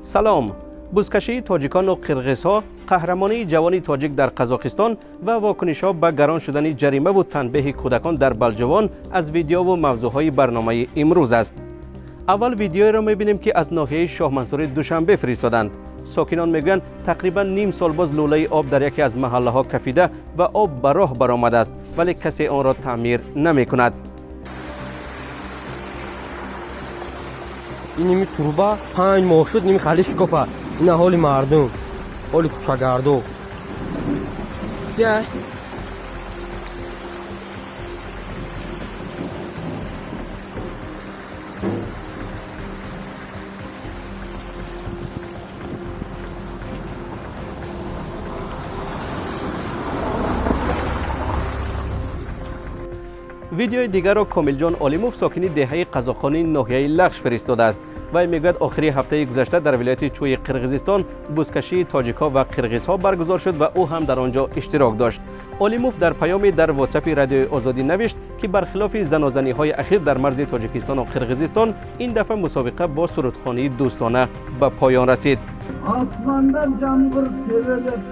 سلام. بزکشی تاجیکان و قرغیزها، قهرمانی جوانی تاجیک در قزاقستان و واکنش‌ها به گران شدن جریمه و تنبیه کودکان در بلجوان از ویدیو و موضوعهای برنامه امروز است. اول ویدیویی را می‌بینیم که از ناحیه شاه منصور دوشنبه فرستادند. ساکنان میگن تقریبا نیم سال باز لوله آب در یکی از محله‌ها کفیده و آب به راه برآمده است، ولی کسی آن را تعمیر نمی‌کند. این تروبا 5 ماه شد نمی خالی شکافه. این حال مردم، حال کوچه‌گردو. چه؟ ویدیوی دیگر را کامل جان آلیموف ساکنی دهه قزاقانی ناحیه لخش فرستاده است. و میگوید آخری هفته گذشته در ولایت چوی قرغیزستان بزکشی تاجیک‌ها و قرغیزها برگزار شد و او هم در آنجا اشتراک داشت. آلیموف در پیامی در واتساپ رادیو آزادی نوشت که برخلاف زنازنی‌های اخیر در مرز تاجیکستان و قرغیزستان، این دفعه مسابقه با سرودخوانی دوستانه به پایان رسید. Asmandan yağmur severek,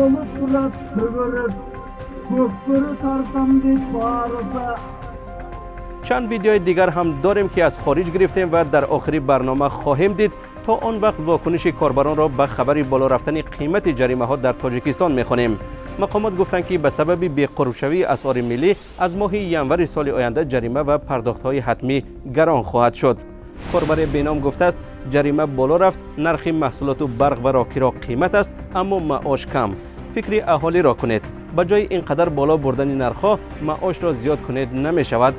olup durat severek, kökleri tarsam deyip bağırsa. چند ویدیوی دیگر هم داریم که از خارج گرفتیم و در آخری برنامه خواهیم دید. تا آن وقت واکنش کاربران را به خبر بالا رفتن قیمت جریمه ها در تاجیکستان می‌خوانیم. مقامات گفتند که به سبب بی‌قرب‌شوی اسعار ملی از ماه ینور سال آینده جریمه و پرداخت‌های حتمی گران خواهد شد. کاربر بینام گفته است جریمه بالا رفت، نرخ محصولات و برق و راکیرا قیمت است اما معاش کم. فکر اهالی را کنید. به جای اینقدر بالا بردن نرخ‌ها معاش را زیاد کنید نمی‌شود.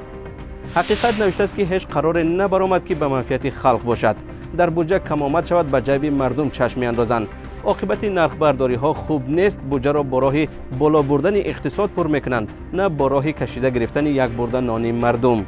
حقیقت نوشته است که هیچ قرار نبرآمد که به منفعت خلق باشد. در بودجه کم آمد شود به جیب مردم چشم می‌اندازند. عاقبت نرخ برداری ها خوب نیست. بودجه را با راه بالا بردن اقتصاد پر میکنند، نه با راه کشیده گرفتن یک برده نان مردم.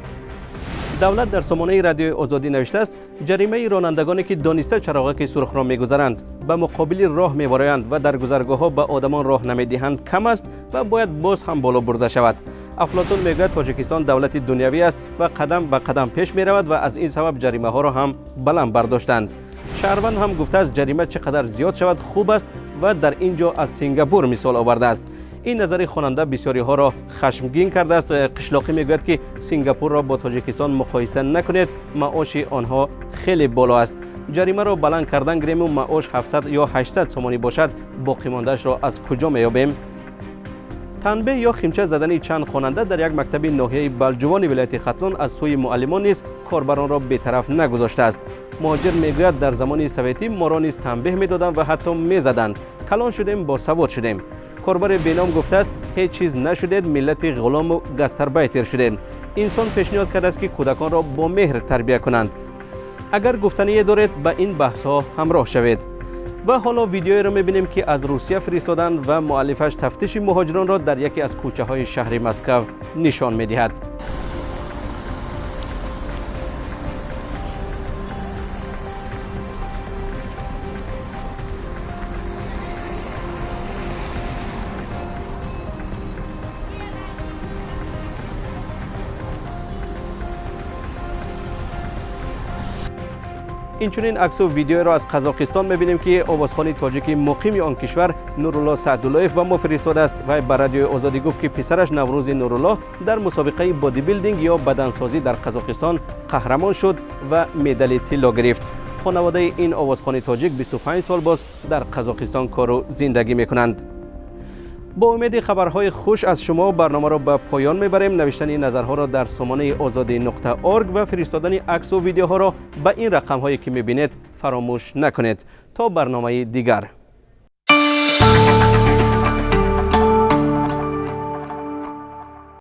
دولت در سامانه رادیو آزادی نوشته است جریمه رانندگانی که دانسته چراغک سرخ را میگذرند به مقابل راه میبرند و در گذرگاه‌ها به آدمان راه نمیدهند کم است و باید باز هم بالا برده شود. افلاطون میگوید تاجیکستان دولت دنیوی است و قدم به قدم پیش می رود و از این سبب جریمه ها را هم بلند برداشتند. شهروند هم گفته است جریمه چقدر زیاد شود خوب است و در اینجا از سنگاپور مثال آورده است. این نظر خواننده بسیاری ها را خشمگین کرده است. قشلاقی میگوید که سنگاپور را با تاجیکستان مقایسه نکنید، معاش آنها خیلی بالا است. جریمه را بلند کردن گریم و معاش 700 یا 800 سومانی باشد، باقی مانده‌اش را از کجا میابیم؟ تنبیه یا خیمچه زدن چند خواننده در یک مکتب ناحیه بلجوان ولایت ختلون از سوی معلمان نیز کاربران را بی‌طرف نگذاشته است. مهاجر میگوید در زمان سویتی ما را نیز تنبیه میدادند و حتی میزدند. کلان شدیم با سواد شدیم. کاربر بینام گفته است هیچ چیز نشدید، ملت غلام و گستربایتر شدید. انسان پیشنهاد کرده است که کودکان را با مهر تربیت کنند. اگر گفتنی دارید به این بحث ها همراه شوید. و حالا ویدیویی را می‌بینیم که از روسیه فرستادند و مؤلفش تفتیش مهاجران را در یکی از کوچه‌های شهر مسکو نشان می‌دهد. اینچنین عکس و ویدیو را از قزاقستان می‌بینیم که آوازخوان تاجیک مقیم آن کشور نورالله سعدالله‌یف به ما فرستاده است و به رادیو آزادی گفت که پسرش نوروز نورالله در مسابقه بادی بیلدینگ یا بدنسازی در قزاقستان قهرمان شد و مدال طلا گرفت. خانواده این آوازخوان تاجیک 25 سال باز در قزاقستان کار و زندگی می‌کنند. با امید خبرهای خوش از شما برنامه را به پایان میبریم. نوشتن نظرها را در سامانه azadi.org و فرستادن عکس و ویدیوها را به این رقم‌هایی که میبینید فراموش نکنید. تا برنامه دیگر.